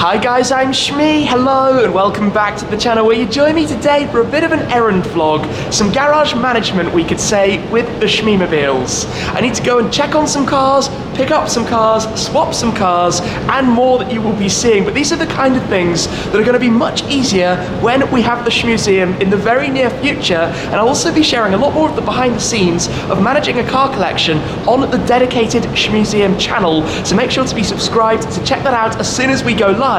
Hi guys, I'm Shmee, hello and welcome back to the channel where you join me today for a bit of an errand vlog, some garage management we could say with the Shmeemobiles. I need to go and check on some cars, pick up some cars, swap some cars and more that you will be seeing, but these are the kind of things that are going to be much easier when we have the Shmuseum in the very near future, and I'll also be sharing a lot more of the behind the scenes of managing a car collection on the dedicated Shmuseum channel, so make sure to be subscribed to check that out as soon as we go live.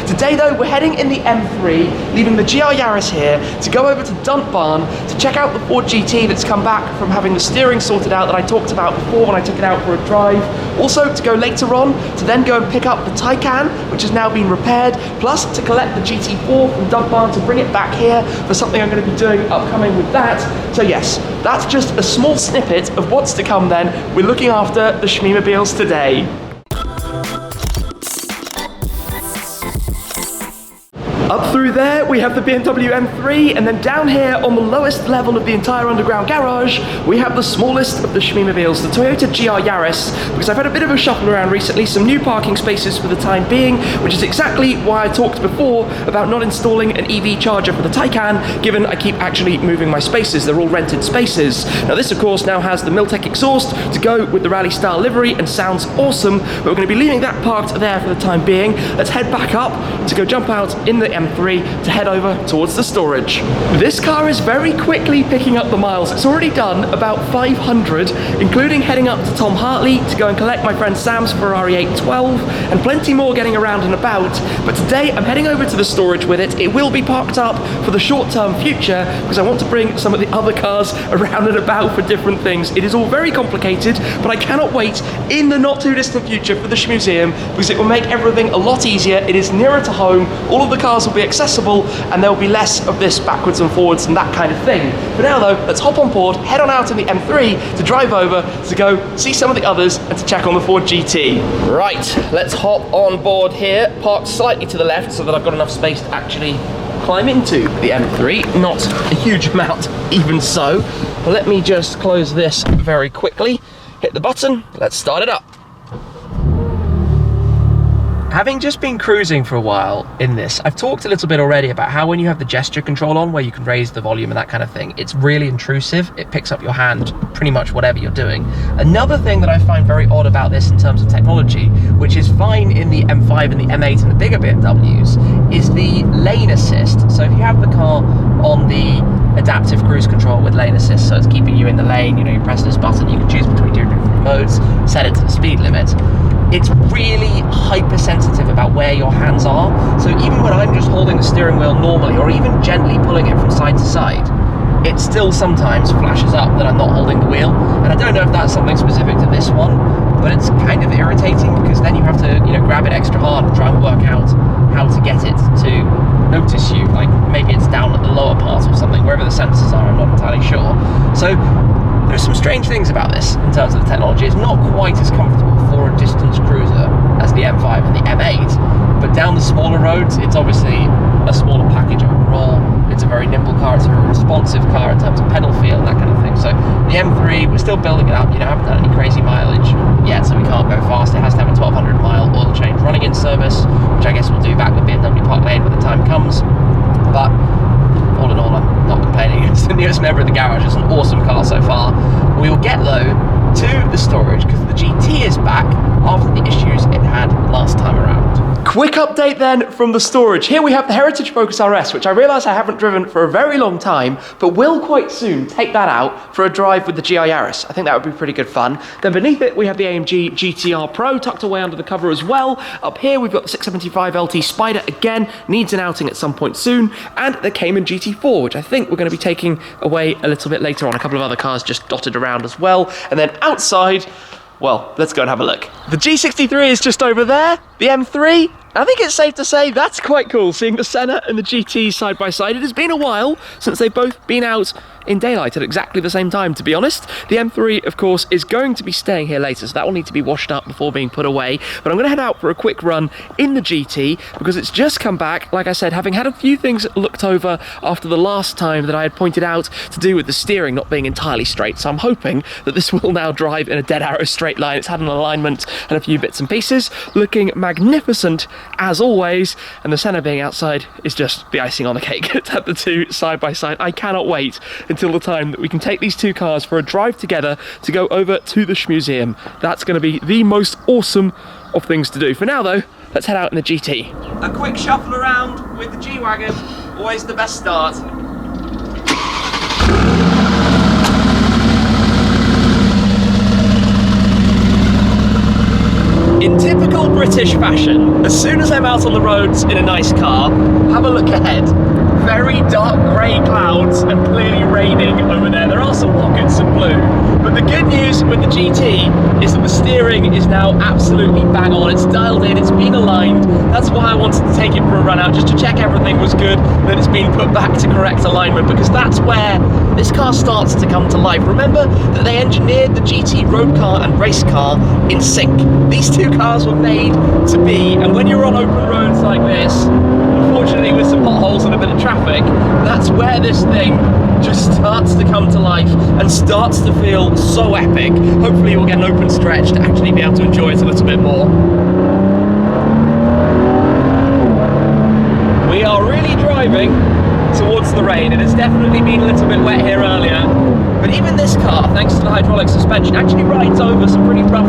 Today though, we're heading in the M3, leaving the GR Yaris here to go over to Duntbarn to check out the Ford GT that's come back from having the steering sorted out that I talked about before when I took it out for a drive. Also to go later on to then go and pick up the Taycan, which has now been repaired, plus to collect the GT4 from Duntbarn to bring it back here for something I'm going to be doing upcoming with that. So yes, that's just a small snippet of what's to come then. We're looking after the Shmeemobiles today. Up through there, we have the BMW M3, and then down here on the lowest level of the entire underground garage, we have the smallest of the Shmeemobiles, the Toyota GR Yaris, because I've had a bit of a shuffle around recently, some new parking spaces for the time being, which is exactly why I talked before about not installing an EV charger for the Taycan, given I keep actually moving my spaces. They're all rented spaces. Now this, of course, now has the Miltech exhaust to go with the rally-style livery and sounds awesome, but we're going to be leaving that parked there for the time being. Let's head back up to go jump out in the M3 to head over towards the storage. This car is very quickly picking up the miles. It's already done about 500, including heading up to Tom Hartley to go and collect my friend Sam's Ferrari 812, and plenty more getting around and about. But today I'm heading over to the storage with it. It will be parked up for the short-term future because I want to bring some of the other cars around and about for different things. It is all very complicated, but I cannot wait in the not too distant future for the Shmuseum because it will make everything a lot easier. It is nearer to home. All of the cars will be accessible and there will be less of this backwards and forwards and that kind of thing. For now though, let's hop on board, head on out in the M3 to drive over to go see some of the others and to check on the Ford GT. Right, let's hop on board here, parked slightly to the left so that I've got enough space to actually climb into the M3. Not a huge amount even so. But let me just close this very quickly, hit the button, let's start it up. Having just been cruising for a while in this, I've talked a little bit already about how when you have the gesture control on, where you can raise the volume and that kind of thing, it's really intrusive. It picks up your hand pretty much whatever you're doing. Another thing that I find very odd about this in terms of technology, which is fine in the M5 and the M8 and the bigger BMWs, is the lane assist. So if you have the car on the adaptive cruise control with lane assist, so it's keeping you in the lane, you know, you press this button, you can choose between two different modes, set it to the speed limit. It's really hypersensitive about where your hands are. So even when I'm just holding the steering wheel normally, or even gently pulling it from side to side, it still sometimes flashes up that I'm not holding the wheel. And I don't know if that's something specific to this one, but it's kind of irritating because then you have to, you know, grab it extra hard and try and work out how to get it to notice you. Like maybe it's down at the lower part or something, wherever the sensors are, I'm not entirely sure. So there's some strange things about this in terms of the technology. It's not quite as comfortable for a distance cruiser as the M5 and the M8, but down the smaller roads, it's obviously a smaller package overall. It's a very nimble car, it's a very responsive car in terms of pedal feel and that kind of thing. So the M3, we're still building it up, you know, haven't done any crazy mileage yet, so we can't go fast. It has to have a 1200 mile oil change running in service, which I guess we'll do back with BMW Park Lane when the time comes. But all in all, I'm not complaining. It's the newest member of the garage. It's an awesome car so far. We will get though to the storage because the GT is back after the issues it had last time around. Quick update then from the storage. Here we have the Heritage Focus RS, which I realise I haven't driven for a very long time, but will quite soon take that out for a drive with the GR Yaris. I think that would be pretty good fun. Then beneath it, we have the AMG GTR Pro tucked away under the cover as well. Up here, we've got the 675 LT Spider, again, needs an outing at some point soon, and the Cayman GT4, which I think we're going to be taking away a little bit later on. A couple of other cars just dotted around as well. And then outside, well, let's go and have a look. The G63 is just over there, the M3. I think it's safe to say that's quite cool, seeing the Senna and the GT side by side. It has been a while since they've both been out in daylight at exactly the same time, to be honest. The M3, of course, is going to be staying here later, so that will need to be washed up before being put away. But I'm going to head out for a quick run in the GT because it's just come back, like I said, having had a few things looked over after the last time that I had pointed out to do with the steering not being entirely straight. So I'm hoping that this will now drive in a dead arrow straight line. It's had an alignment and a few bits and pieces, looking magnificent. magnificent as always, and the Senna being outside is just the icing on the cake to have the two side by side. I cannot wait until the time that we can take these two cars for a drive together to go over to the Shmeemuseum. That's going to be the most awesome of things to do. For now though, let's head out in the GT. A quick shuffle around with the G-Wagon, always the best start. In typical British fashion, as soon as I'm out on the roads in a nice car, have a look ahead. Very dark grey clouds and clearly raining over there. There are some pockets of blue. But the good news with the GT is that the steering is now absolutely bang on. It's dialed in, it's been aligned. That's why I wanted to take it for a run out, just to check everything was good, that it's been put back to correct alignment, because that's where this car starts to come to life. Remember that they engineered the GT road car and race car in sync. These two cars were made to be, and when you're on open roads like this, unfortunately with some potholes and a bit of traffic, that's where this thing just starts to come to life and starts to feel so epic. Hopefully you'll get an open stretch to actually be able to enjoy it a little bit more. We are really driving towards the rain. It has definitely been a little bit wet here earlier, but even this car, thanks to the hydraulic suspension, actually rides over some pretty rough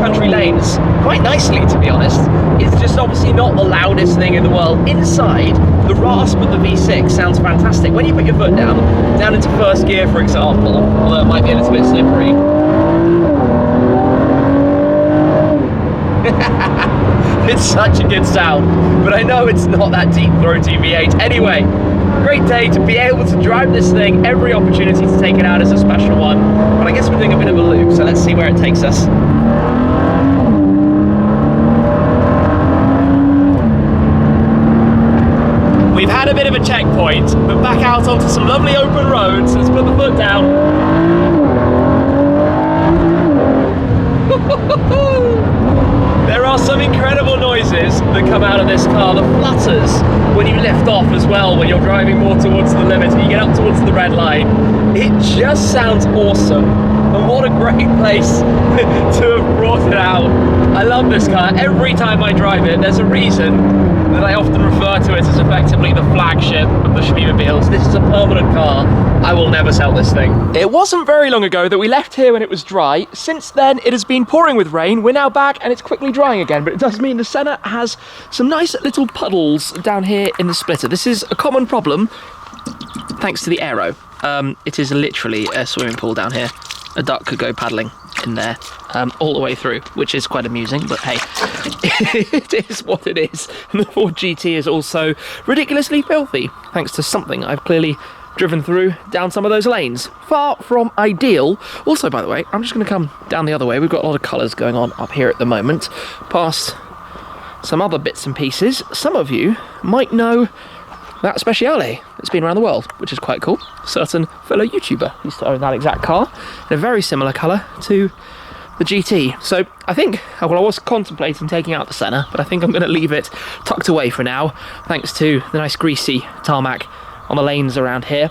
country lanes quite nicely, to be honest. It's just obviously not the loudest thing in the world. Inside, the rasp of the V6 sounds fantastic. When you put your foot down into first gear, for example, although it might be a little bit slippery. It's such a good sound, but I know it's not that deep throaty V8. Anyway, great day to be able to drive this thing. Every opportunity to take it out is a special one, but I guess we're doing a bit of a loop, so let's see where it takes us. We've had a bit of a checkpoint, but back out onto some lovely open roads. Let's put the foot down. There are some incredible noises that come out of this car. The flutters when you lift off as well, when you're driving more towards the limit and you get up towards the red line. It just sounds awesome. And what a great place to have brought it out. I love this car. Every time I drive it, there's a reason that I often refer to it as effectively the flagship of the Shmeemobiles. This is a permanent car. I will never sell this thing. It wasn't very long ago that we left here when it was dry. Since then, it has been pouring with rain. We're now back and it's quickly drying again, but it does mean the Senna has some nice little puddles down here in the splitter. This is a common problem thanks to the aero. It is literally a swimming pool down here. A duck could go paddling in there all the way through, which is quite amusing, but hey, it is what it is. And the Ford GT is also ridiculously filthy, thanks to something I've clearly driven through down some of those lanes. Far from ideal. Also, by the way, I'm just going to come down the other way. We've got a lot of colours going on up here at the moment, past some other bits and pieces. Some of you might know that Speciale that's been around the world, which is quite cool. A certain fellow YouTuber used to own that exact car in a very similar colour to the GT. So I think, well, I was contemplating taking out the Senna, but I think I'm going to leave it tucked away for now, thanks to the nice greasy tarmac on the lanes around here.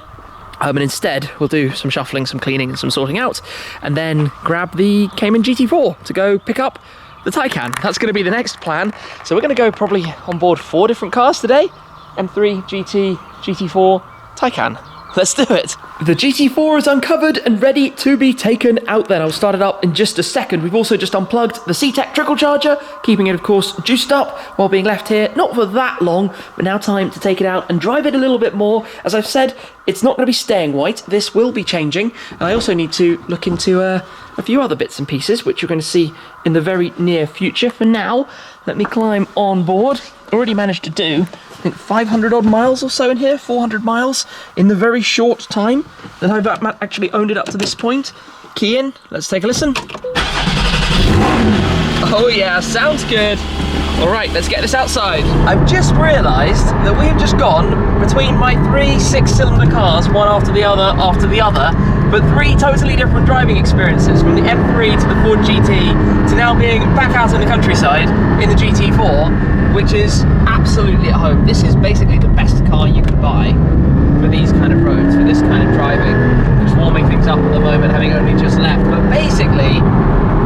And instead, we'll do some shuffling, some cleaning and some sorting out, and then grab the Cayman GT4 to go pick up the Taycan. That's going to be the next plan. So we're going to go probably on board 4 different cars today. M3, GT, GT4, Taycan. Let's do it. The GT4 is uncovered and ready to be taken out then. I'll start it up in just a second. We've also just unplugged the C-Tech trickle charger, keeping it, of course, juiced up while being left here. Not for that long, but now time to take it out and drive it a little bit more. As I've said, it's not going to be staying white. This will be changing. And I also need to look into a few other bits and pieces, which you're going to see in the very near future. For now, let me climb on board. Already managed to do, I think, 500 odd miles or so in here, 400 miles in the very short time that I've actually owned it up to this point. Key in, let's take a listen. Oh yeah, sounds good. All right, let's get this outside. I've just realised that we have just gone between my 3 6-cylinder cars, one after the other, but 3 totally different driving experiences, from the M3 to the Ford GT to now being back out in the countryside in the GT4, which is absolutely at home. This is basically the best car you can buy for these kind of roads, for this kind of driving. Just warming things up at the moment, having only just left, but basically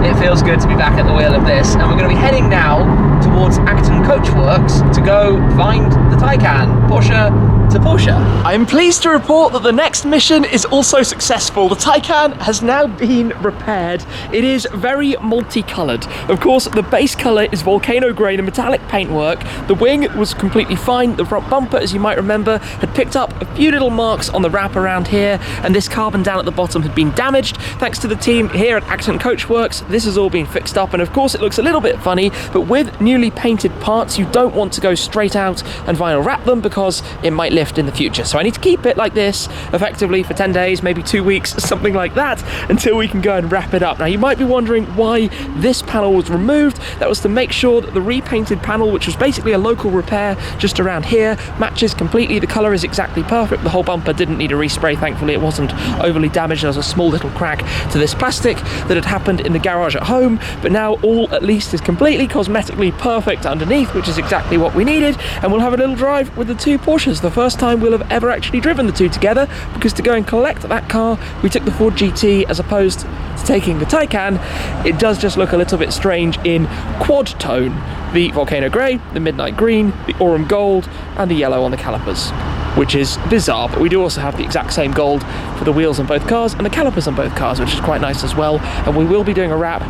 It feels good to be back at the wheel of this, and we're going to be heading now towards Acton Coachworks to go find the Taycan Porsche to Porsche. I am pleased to report that the next mission is also successful. The Taycan has now been repaired. It is very multicolored. Of course, the base color is volcano grey, the metallic paintwork. The wing was completely fine. The front bumper, as you might remember, had picked up a few little marks on the wrap around here, and this carbon down at the bottom had been damaged. Thanks to the team here at Acton Coachworks, this has all been fixed up, and of course it looks a little bit funny, but with newly painted parts, you don't want to go straight out and vinyl wrap them because it might lift in the future. So I need to keep it like this, effectively for 10 days, maybe 2 weeks, something like that, until we can go and wrap it up. Now you might be wondering why this panel was removed. That was to make sure that the repainted panel, which was basically a local repair just around here, matches completely. The color is exactly perfect. The whole bumper didn't need a respray. Thankfully it wasn't overly damaged. There was a small little crack to this plastic that had happened in the garage at home, but now all at least is completely cosmetically perfect underneath, which is exactly what we needed. And we'll have a little drive with the two Porsches, the first time we'll have ever actually driven the two together, because to go and collect that car we took the Ford GT as opposed to taking the Taycan. It does just look a little bit strange in quad tone, the volcano grey, the midnight green, the aurum gold and the yellow on the calipers, which is bizarre. But we do also have the exact same gold for the wheels on both cars and the calipers on both cars, which is quite nice as well. And we will be doing a wrap,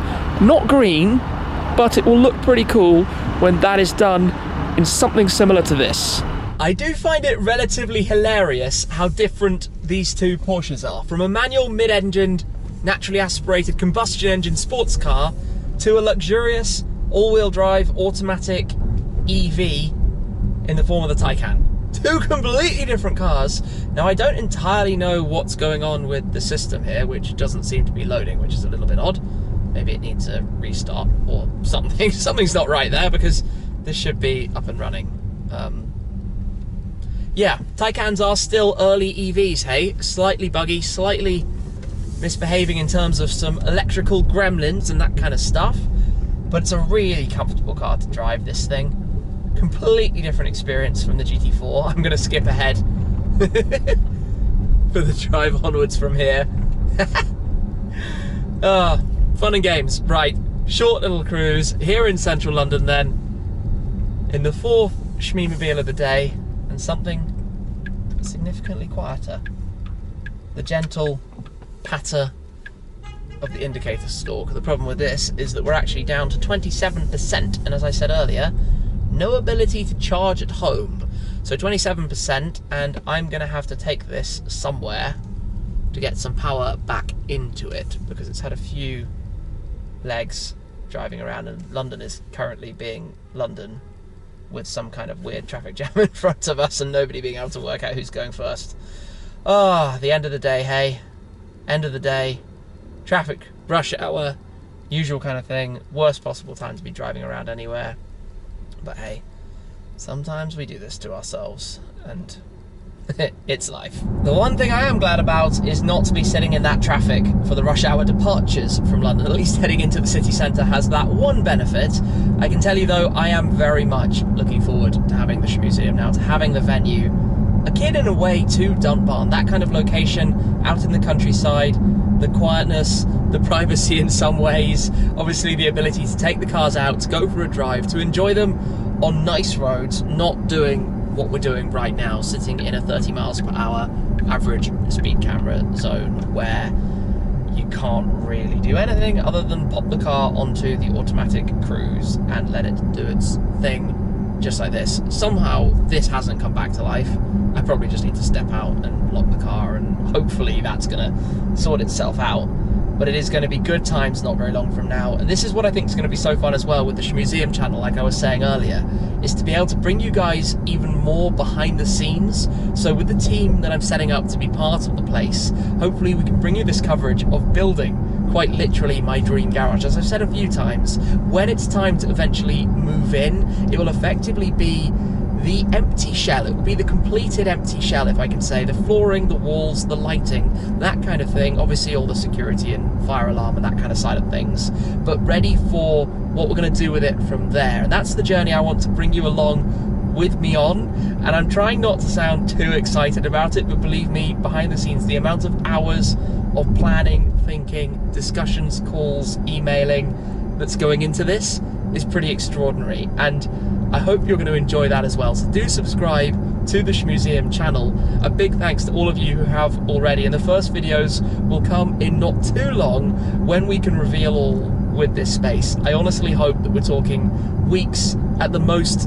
not green, but it will look pretty cool when that is done in something similar to this. I do find it relatively hilarious how different these two Porsches are. From a manual mid-engined, naturally aspirated combustion engine sports car to a luxurious all-wheel drive automatic EV in the form of the Taycan. Two completely different cars. Now I don't entirely know what's going on with the system here, which doesn't seem to be loading, which is a little bit odd. Maybe it needs a restart or something. Something's not right there, because this should be up and running. Yeah, Taycans are still early EVs, hey? Slightly buggy, slightly misbehaving in terms of some electrical gremlins and that kind of stuff, but it's a really comfortable car to drive, this thing. Completely different experience from the GT4. I'm gonna skip ahead for the drive onwards from here. Fun and games. Right, short little cruise here in central London then, in the fourth Shmeemobile of the day, and something significantly quieter. The gentle patter of the indicator stalk. The problem with this is that we're actually down to 27%, and as I said earlier, no ability to charge at home. So 27%, and I'm gonna have to take this somewhere to get some power back into it, because it's had a few legs driving around, and London is currently being London, with some kind of weird traffic jam in front of us and nobody being able to work out who's going first. The end of the day, hey. End of the day. Traffic, rush hour, usual kind of thing. Worst possible time to be driving around anywhere. But hey, sometimes we do this to ourselves, and it's life. The one thing I am glad about is not to be sitting in that traffic for the rush hour departures from London. At least heading into the city centre has that one benefit. I can tell you though, I am very much looking forward to having the Shmeemuseum now, to having the venue, akin in a way to Duntbarn, that kind of location out in the countryside, the quietness, the privacy in some ways, obviously the ability to take the cars out, to go for a drive, to enjoy them on nice roads, not doing what we're doing right now, sitting in a 30 miles per hour average speed camera zone where you can't really do anything other than pop the car onto the automatic cruise and let it do its thing, just like this. Somehow this hasn't come back to life. I probably just need to step out and lock the car, and hopefully that's gonna sort itself out. But it is going to be good times not very long from now. And this is what I think is going to be so fun as well with the Shmeemuseum channel, like I was saying earlier, is to be able to bring you guys even more behind the scenes. So with the team that I'm setting up to be part of the place, hopefully we can bring you this coverage of building, quite literally, my dream garage. As I've said a few times, when it's time to eventually move in, it will effectively be the empty shell. It will be the completed empty shell, if I can say. The flooring, the walls, the lighting, that kind of thing. Obviously all the security and fire alarm and that kind of side of things, but ready for what we're going to do with it from there. And that's the journey I want to bring you along with me on. And I'm trying not to sound too excited about it, but believe me, behind the scenes, the amount of hours of planning, thinking, discussions, calls, emailing that's going into this is pretty extraordinary, and I hope you're going to enjoy that as well. So do subscribe to the Shmeemuseum channel. A big thanks to all of you who have already, and the first videos will come in not too long when we can reveal all with this space. I honestly hope that we're talking weeks, at the most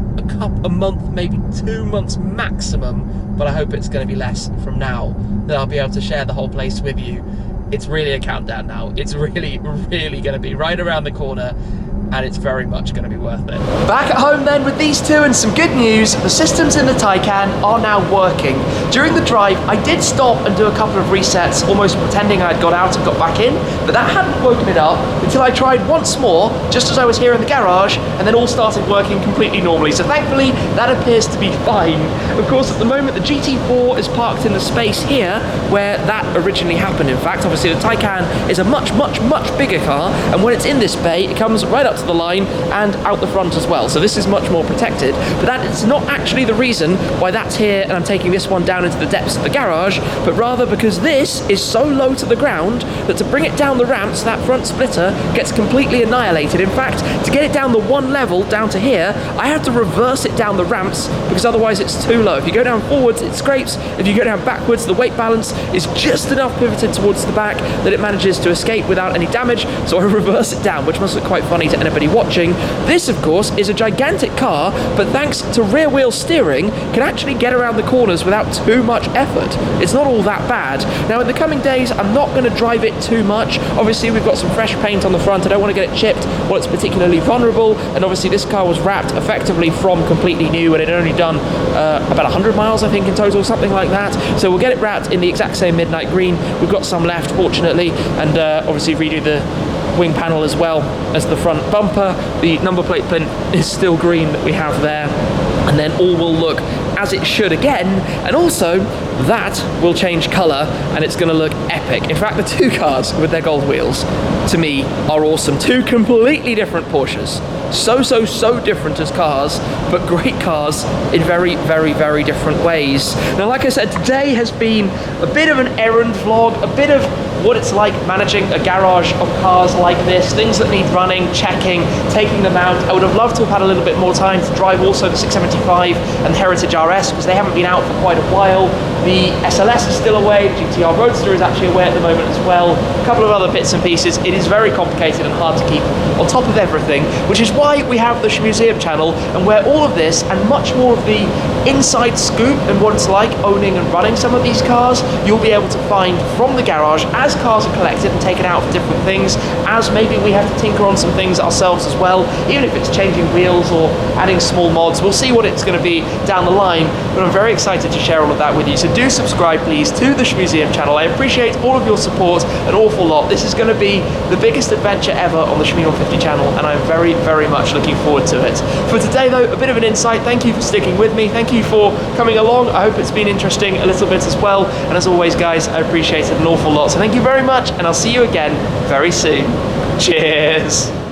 a month, maybe 2 months maximum, but I hope it's going to be less from now, that I'll be able to share the whole place with you. It's really a countdown now. It's really, really going to be right around the corner, and it's very much going to be worth it. Back at home then with these two and some good news. The systems in the Taycan are now working. During the drive, I did stop and do a couple of resets, almost pretending I'd got out and got back in, but that hadn't woken it up until I tried once more, just as I was here in the garage, and then all started working completely normally. So thankfully, that appears to be fine. Of course, at the moment, the GT4 is parked in the space here where that originally happened. In fact, obviously the Taycan is a much, much, much bigger car, and when it's in this bay, it comes right up to the line and out the front as well. So this is much more protected, but that is not actually the reason why that's here and I'm taking this one down into the depths of the garage, but rather because this is so low to the ground that to bring it down the ramps, that front splitter gets completely annihilated. In fact, to get it down the one level down to here, I have to reverse it down the ramps because otherwise it's too low. If you go down forwards, it scrapes. If you go down backwards, the weight balance is just enough pivoted towards the back that it manages to escape without any damage, so I reverse it down, which must look quite funny to anybody watching. This, of course, is a gigantic car, but thanks to rear wheel steering, can actually get around the corners without too much effort. It's not all that bad. Now, in the coming days, I'm not going to drive it too much. Obviously, we've got some fresh paint on the front. I don't want to get it chipped while it's particularly vulnerable, and obviously this car was wrapped effectively from completely new, and it had only done about 100 miles, I think, in total, something like that. So we'll get it wrapped in the exact same midnight green. We've got some left, fortunately, and obviously redo the wing panel as well as the front bumper. The number plate plinth is still green that we have there, and then all will look as it should again, and also that will change colour and it's going to look epic. In fact, the two cars with their gold wheels to me are awesome. Two completely different Porsches. So different as cars, but great cars in very, very, very different ways. Now, like I said, today has been a bit of an errand vlog, a bit of what it's like managing a garage of cars like this, things that need running, checking, taking them out. I would have loved to have had a little bit more time to drive also the 675 and the Heritage RS, because they haven't been out for quite a while. The SLS is still away, the GTR Roadster is actually away at the moment as well. A couple of other bits and pieces. It is very complicated and hard to keep on top of everything, which is why we have the Shmeemuseum channel, and where all of this and much more of the inside scoop and what it's like owning and running some of these cars, you'll be able to find from the garage as cars are collected and taken out for different things, as maybe we have to tinker on some things ourselves as well, even if it's changing wheels or adding small mods. We'll see what it's going to be down the line, but I'm very excited to share all of that with you. So do subscribe, please, to the Shmeemuseum channel. I appreciate all of your support an awful lot. This is going to be the biggest adventure ever on the Shmeemobile channel, and I'm very, very much looking forward to it. For today, though, a bit of an insight. Thank you for sticking with me. Thank you for coming along. I hope it's been interesting a little bit as well. And as always, guys, I appreciate it an awful lot. So thank you very much, and I'll see you again very soon. Cheers.